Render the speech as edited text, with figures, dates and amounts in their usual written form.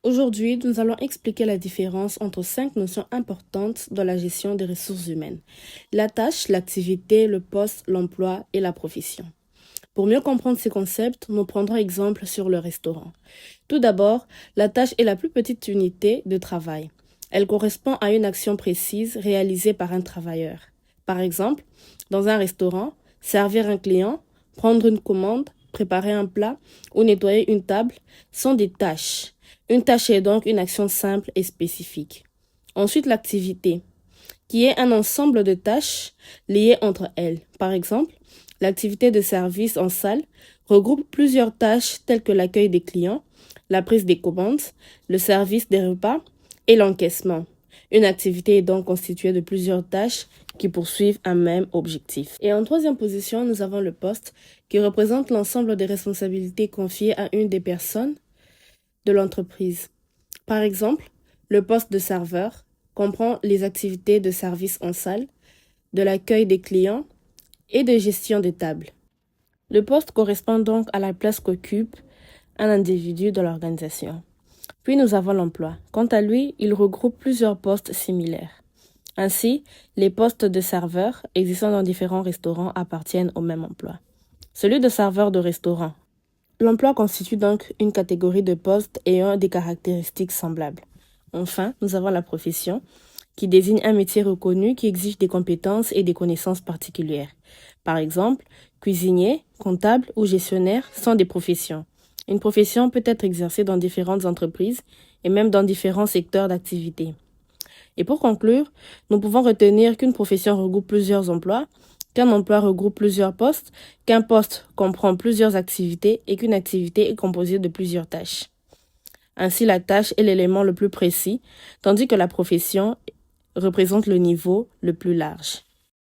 Aujourd'hui, nous allons expliquer la différence entre 5 notions importantes dans la gestion des ressources humaines. La tâche, l'activité, le poste, l'emploi et la profession. Pour mieux comprendre ces concepts, nous prendrons exemple sur le restaurant. Tout d'abord, la tâche est la plus petite unité de travail. Elle correspond à une action précise réalisée par un travailleur. Par exemple, dans un restaurant, servir un client, prendre une commande, préparer un plat ou nettoyer une table sont des tâches. Une tâche est donc une action simple et spécifique. Ensuite, l'activité, qui est un ensemble de tâches liées entre elles. Par exemple, l'activité de service en salle regroupe plusieurs tâches telles que l'accueil des clients, la prise des commandes, le service des repas et l'encaissement. Une activité est donc constituée de plusieurs tâches qui poursuivent un même objectif. Et en troisième position, nous avons le poste qui représente l'ensemble des responsabilités confiées à une des personnes de l'entreprise. Par exemple, le poste de serveur comprend les activités de service en salle, de l'accueil des clients et de gestion des tables. Le poste correspond donc à la place qu'occupe un individu dans l'organisation. Puis nous avons l'emploi. Quant à lui, il regroupe plusieurs postes similaires. Ainsi, les postes de serveur existant dans différents restaurants appartiennent au même emploi. Celui de serveur de restaurant. L'emploi constitue donc une catégorie de postes ayant des caractéristiques semblables. Enfin, nous avons la profession, qui désigne un métier reconnu qui exige des compétences et des connaissances particulières. Par exemple, cuisinier, comptable ou gestionnaire sont des professions. Une profession peut être exercée dans différentes entreprises et même dans différents secteurs d'activité. Et pour conclure, nous pouvons retenir qu'une profession regroupe plusieurs emplois, qu'un emploi regroupe plusieurs postes, qu'un poste comprend plusieurs activités et qu'une activité est composée de plusieurs tâches. Ainsi, la tâche est l'élément le plus précis, tandis que la profession représente le niveau le plus large.